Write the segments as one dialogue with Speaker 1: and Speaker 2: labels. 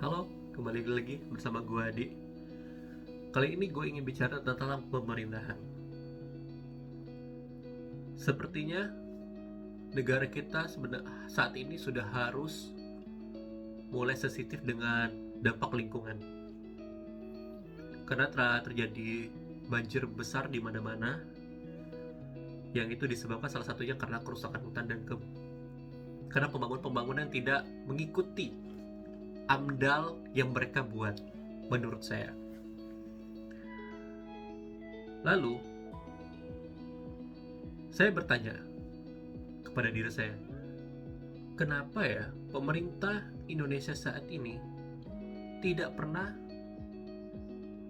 Speaker 1: Halo, kembali lagi bersama gue Adi. Kali ini gue ingin bicara tentang pemerintahan. Sepertinya negara kita saat ini sudah harus mulai sensitif dengan dampak lingkungan. Karena telah terjadi banjir besar di mana-mana, yang itu disebabkan salah satunya karena kerusakan hutan dan karena pembangunan tidak mengikuti AMDAL yang mereka buat, menurut saya. Lalu, saya bertanya kepada diri saya, kenapa ya pemerintah Indonesia saat ini tidak pernah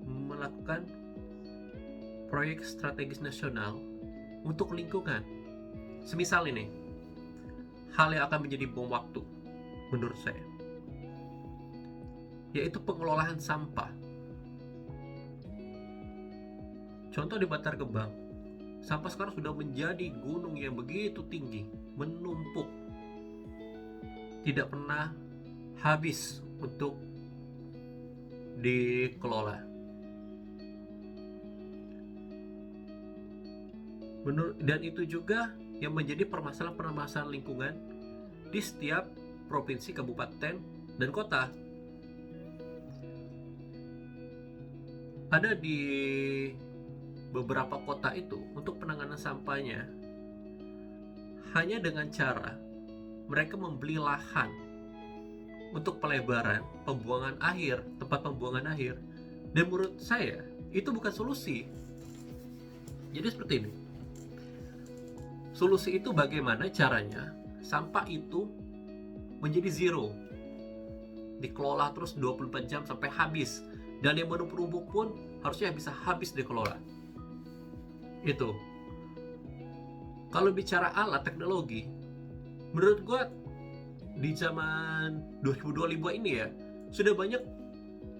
Speaker 1: melakukan proyek strategis nasional untuk lingkungan? Semisal ini, hal yang akan menjadi bom waktu menurut saya, yaitu pengelolaan sampah. Contoh di Bantar Gebang, sampah sekarang sudah menjadi gunung yang begitu tinggi, menumpuk, tidak pernah habis untuk dikelola. Dan itu juga yang menjadi permasalahan lingkungan di setiap provinsi, kabupaten, dan kota. Ada di beberapa kota itu untuk penanganan sampahnya hanya dengan cara mereka membeli lahan untuk pelebaran tempat pembuangan akhir, dan menurut saya itu bukan solusi. Jadi seperti ini, solusi itu bagaimana caranya sampah itu menjadi zero, dikelola terus 24 jam sampai habis, dan yang menumpuk pun harusnya bisa habis dikelola. Itu kalau bicara alat teknologi, menurut gue di zaman 2025 ini ya, sudah banyak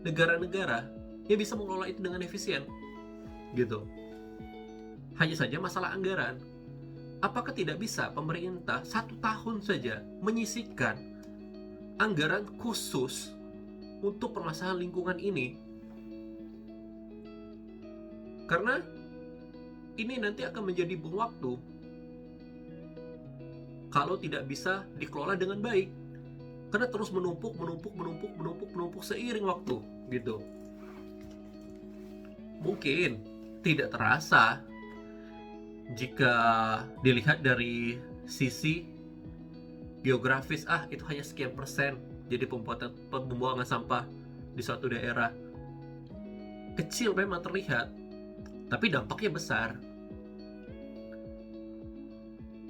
Speaker 1: negara-negara yang bisa mengelola itu dengan efisien gitu. Hanya saja masalah anggaran. Apakah tidak bisa pemerintah 1 tahun saja menyisihkan anggaran khusus untuk permasalahan lingkungan ini? Karena ini nanti akan menjadi bom waktu kalau tidak bisa dikelola dengan baik, karena terus menumpuk seiring waktu gitu. Mungkin tidak terasa jika dilihat dari sisi geografis, itu hanya sekian persen jadi pembuangan sampah di suatu daerah. Kecil memang terlihat, tapi dampaknya besar.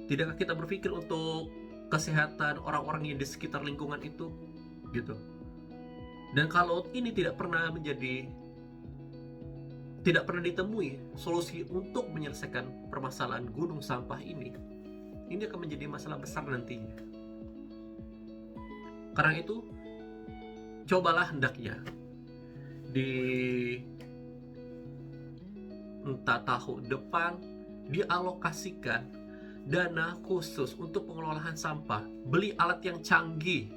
Speaker 1: Tidakkah kita berpikir untuk kesehatan orang-orang yang di sekitar lingkungan itu gitu? Dan kalau ini tidak pernah ditemui solusi untuk menyelesaikan permasalahan gunung sampah ini akan menjadi masalah besar nantinya. Karena itu, cobalah hendaknya di entah tahun depan dialokasikan dana khusus untuk pengelolaan sampah. Beli alat yang canggih.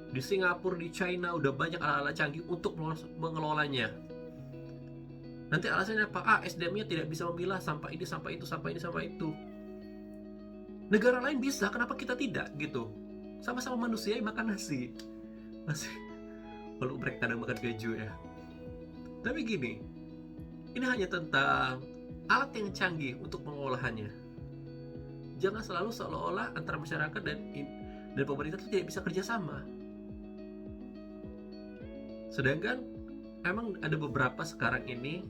Speaker 1: Di Singapura, di China udah banyak alat-alat canggih untuk mengelolanya. Nanti alasannya apa? SDM-nya tidak bisa memilah sampah ini, sampah itu, sampah ini, sampah itu. Negara lain bisa, kenapa kita tidak gitu? Sama-sama manusia yang makan nasi. Walau mereka kadang makan keju ya. Tapi gini, ini hanya tentang alat yang canggih untuk pengolahannya. Jangan selalu seolah-olah antara masyarakat dan pemerintah itu tidak bisa kerjasama. Sedangkan emang ada beberapa sekarang ini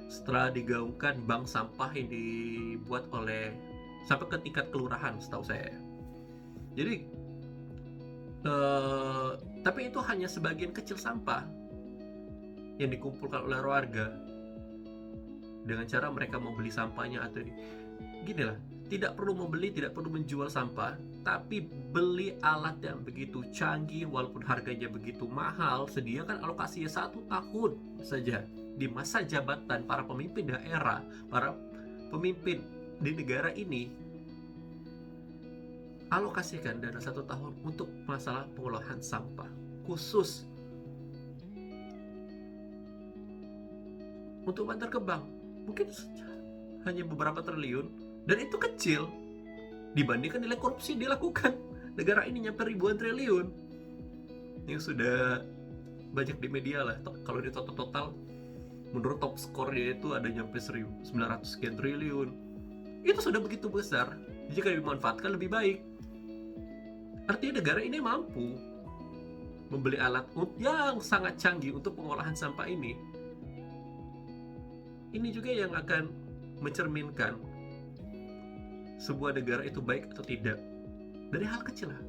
Speaker 1: setelah digaungkan bank sampah yang dibuat sampai ke tingkat kelurahan setahu saya. Jadi tapi itu hanya sebagian kecil sampah yang dikumpulkan oleh warga dengan cara mereka membeli sampahnya atau gini lah. Tidak perlu membeli, tidak perlu menjual sampah, tapi beli alat yang begitu canggih walaupun harganya begitu mahal. Sediakan alokasinya 1 tahun saja di masa jabatan para pemimpin daerah, para pemimpin di negara ini. Alokasikan dana 1 tahun untuk masalah pengolahan sampah khusus untuk Bantar Gebang. Mungkin hanya beberapa triliun, dan itu kecil dibandingkan nilai korupsi yang dilakukan negara ini nyampe ribuan triliun yang sudah banyak di media lah. Kalau di total menurut top skornya itu ada nyampe 1.900 sekian triliun. Itu sudah begitu besar, jika dimanfaatkan lebih baik. Artinya negara ini mampu membeli alat yang sangat canggih untuk pengolahan sampah ini. Ini juga yang akan mencerminkan sebuah negara itu baik atau tidak dari hal kecil lah,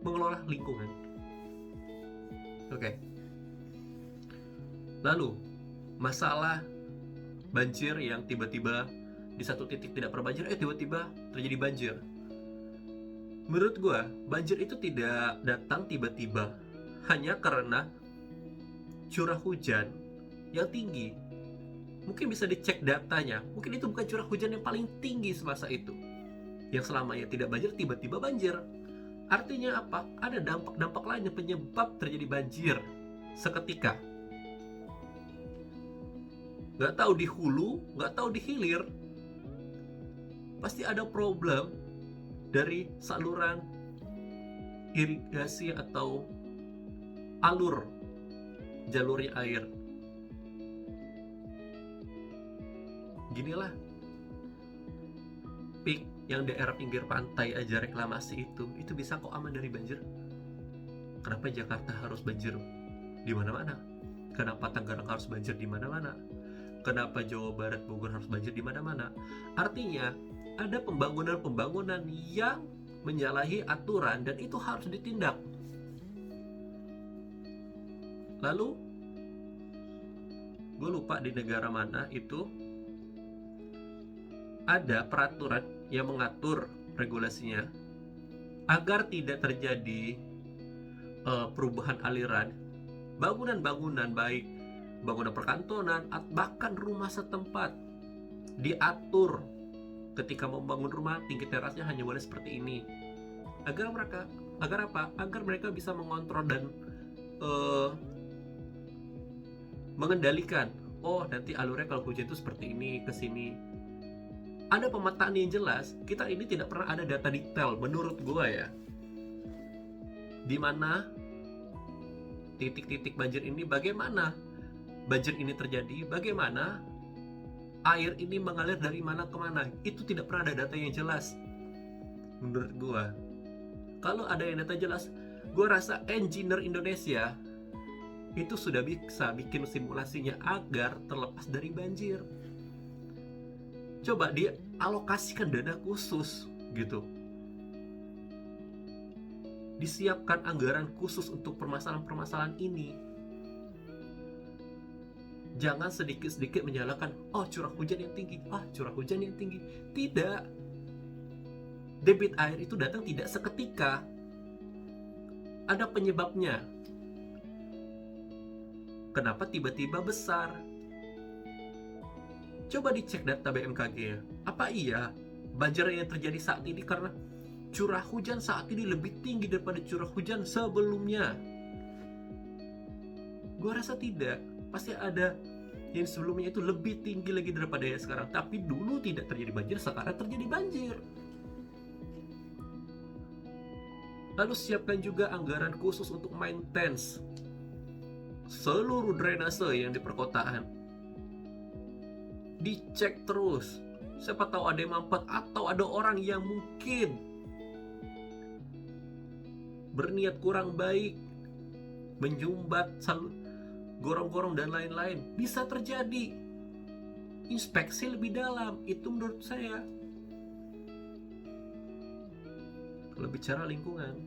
Speaker 1: mengelola lingkungan. Oke. Lalu masalah banjir yang tiba-tiba di satu titik tidak pernah banjir, tiba-tiba terjadi banjir. Menurut gua, banjir itu tidak datang tiba-tiba hanya karena curah hujan yang tinggi. Mungkin bisa dicek datanya, mungkin itu bukan curah hujan yang paling tinggi semasa itu, yang selamanya tidak banjir tiba-tiba banjir. Artinya apa? Ada dampak-dampak lain yang penyebab terjadi banjir seketika. Gak tahu di hulu, gak tahu di hilir, pasti ada problem dari saluran irigasi atau alur jalurnya air. Ginilah, pik yang daerah pinggir pantai aja reklamasi itu bisa kok aman dari banjir. Kenapa Jakarta harus banjir di mana-mana? Kenapa Tangerang harus banjir di mana-mana? Kenapa Jawa Barat, Bogor harus banjir di mana-mana? Artinya ada pembangunan yang menyalahi aturan dan itu harus ditindak. Lalu gue lupa di negara mana itu ada peraturan yang mengatur regulasinya agar tidak terjadi perubahan aliran bangunan-bangunan, baik bangunan perkantoran bahkan rumah setempat, diatur ketika membangun rumah tinggi terasnya hanya boleh seperti ini, agar apa? Agar mereka bisa mengontrol dan mengendalikan. Oh, nanti alurnya kalau hujan itu seperti ini ke sini. Ada pemetaan yang jelas. Kita ini tidak pernah ada data detail menurut gua ya, di mana titik-titik banjir ini, bagaimana banjir ini terjadi, bagaimana air ini mengalir dari mana ke mana. Itu tidak pernah ada data yang jelas menurut gua. Kalau ada yang data jelas, gua rasa engineer Indonesia itu sudah bisa bikin simulasinya agar terlepas dari banjir. Coba dia alokasikan dana khusus gitu, disiapkan anggaran khusus untuk permasalahan-permasalahan ini. Jangan sedikit-sedikit menyalahkan, oh curah hujan yang tinggi, curah hujan yang tinggi. Tidak. Debit air itu datang tidak seketika. Ada penyebabnya. Kenapa tiba-tiba besar? Coba dicek data BMKG-nya. Apa iya banjir yang terjadi saat ini karena curah hujan saat ini lebih tinggi daripada curah hujan sebelumnya? Gua rasa tidak. Pasti ada yang sebelumnya itu lebih tinggi lagi daripada yang sekarang. Tapi dulu tidak terjadi banjir, sekarang terjadi banjir. Lalu siapkan juga anggaran khusus untuk maintenance seluruh drainase yang di perkotaan. Dicek terus. Siapa tahu ada yang mampet atau ada orang yang mungkin berniat kurang baik, menyumbat gorong-gorong dan lain-lain. Bisa terjadi. Inspeksi lebih dalam, itu menurut saya. Kalau bicara lingkungan,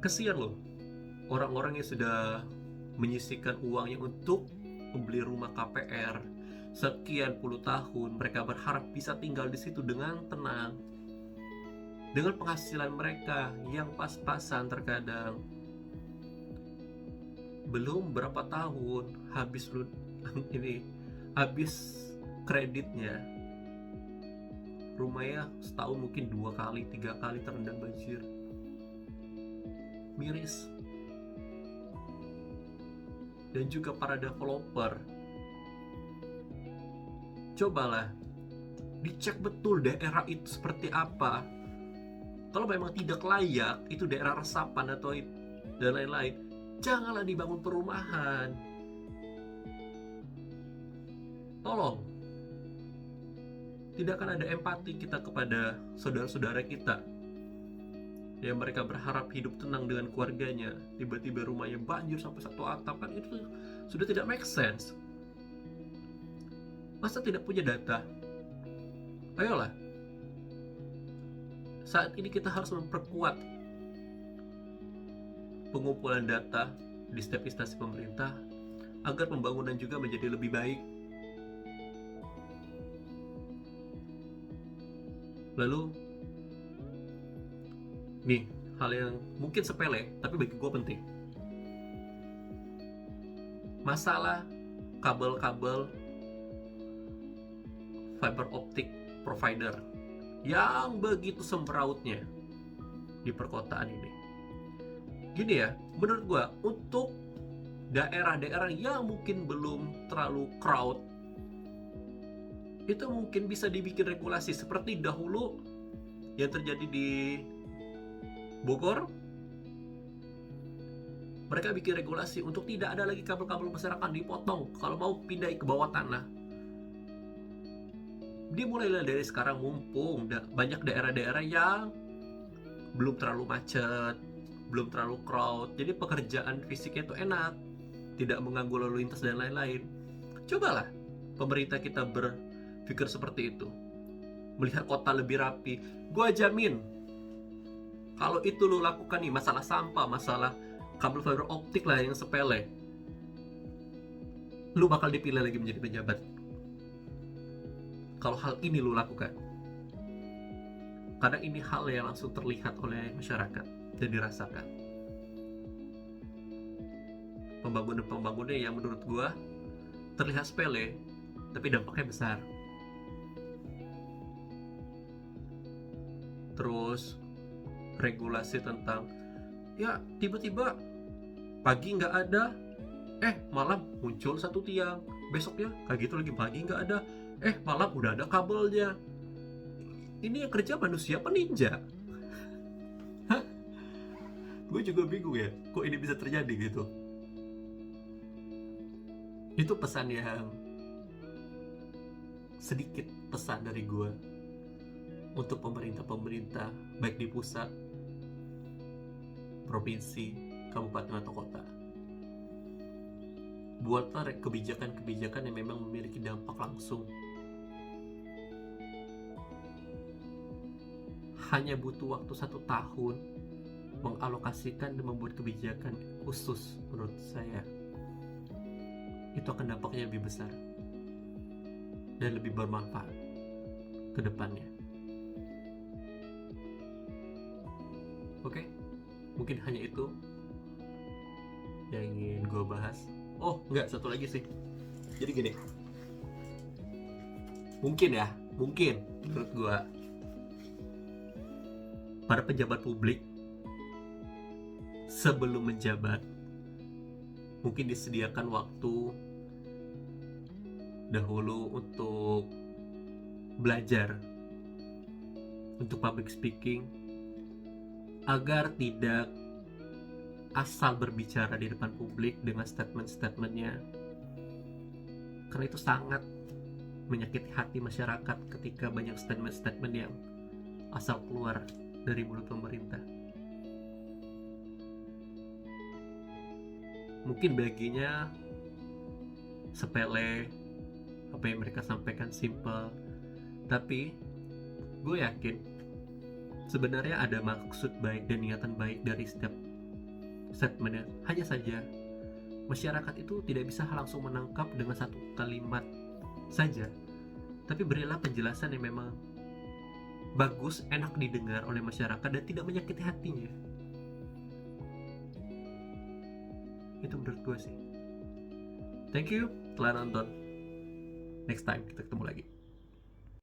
Speaker 1: kesian loh orang-orang yang sudah menyisihkan uangnya untuk membeli rumah KPR sekian puluh tahun. Mereka berharap bisa tinggal di situ dengan tenang, dengan penghasilan mereka yang pas-pasan terkadang. Belum berapa tahun habis kreditnya, rumahnya setahun mungkin 2 kali 3 kali terendam banjir. miris. Dan juga para developer, cobalah dicek betul daerah itu seperti apa. Kalau memang tidak layak, itu daerah resapan atau dan lain-lain, janganlah dibangun perumahan. Tolong. Tidak akan ada empati kita kepada saudara-saudara kita yang mereka berharap hidup tenang dengan keluarganya, tiba-tiba rumahnya banjir sampai satu atap. Kan itu sudah tidak make sense. Masa tidak punya data? Ayolah, saat ini kita harus memperkuat pengumpulan data di setiap instansi pemerintah agar pembangunan juga menjadi lebih baik. Lalu nih, hal yang mungkin sepele tapi bagi gue penting. Masalah kabel-kabel fiber optic provider yang begitu semrautnya di perkotaan ini. Gini ya, menurut gue, untuk daerah-daerah yang mungkin belum terlalu crowd, itu mungkin bisa dibikin regulasi seperti dahulu yang terjadi di Bogor. Mereka bikin regulasi untuk tidak ada lagi kabel-kabel berserakan, dipotong kalau mau pindah ke bawah tanah. Dimulailah dari sekarang, mumpung banyak daerah-daerah yang belum terlalu macet, belum terlalu crowd, jadi pekerjaan fisiknya itu enak, tidak mengganggu lalu lintas dan lain-lain. Cobalah pemerintah kita berpikir seperti itu, melihat kota lebih rapi. Gua jamin kalau itu lo lakukan nih, masalah sampah, masalah kabel fiber optik lah yang sepele, lu bakal dipilih lagi menjadi pejabat kalau hal ini lu lakukan. Karena ini hal yang langsung terlihat oleh masyarakat dan dirasakan. Pembangunan-pembangunan yang menurut gua terlihat sepele tapi dampaknya besar. Terus regulasi tentang, ya tiba-tiba pagi nggak ada, malam muncul satu tiang, besoknya kayak gitu lagi, pagi nggak ada, malam udah ada kabelnya. Ini yang kerja manusia apa ninja? Hah? Gue juga bingung ya, kok ini bisa terjadi gitu. Itu pesan yang sedikit pesan dari gue untuk pemerintah-pemerintah, baik di pusat, provinsi, kabupaten atau kota. Buatlah kebijakan-kebijakan yang memang memiliki dampak langsung. Hanya butuh waktu 1 tahun mengalokasikan dan membuat kebijakan khusus, menurut saya itu akan dampaknya lebih besar dan lebih bermanfaat ke depannya. Oke, mungkin hanya itu yang ingin gue bahas. Oh enggak, satu lagi sih. Jadi gini, mungkin menurut gue, para pejabat publik sebelum menjabat mungkin disediakan waktu dahulu untuk belajar untuk public speaking, agar tidak asal berbicara di depan publik dengan statement-statementnya, karena itu sangat menyakiti hati masyarakat ketika banyak statement-statement yang asal keluar dari mulut pemerintah. Mungkin baginya sepele, apa yang mereka sampaikan simple, tapi gue yakin sebenarnya ada maksud baik dan niatan baik dari setiap statementnya. Hanya saja masyarakat itu tidak bisa langsung menangkap dengan satu kalimat saja, tapi berilah penjelasan yang memang bagus, enak didengar oleh masyarakat dan tidak menyakiti hatinya. Itu menurut gue sih. Thank you telah nonton. Next time kita ketemu lagi.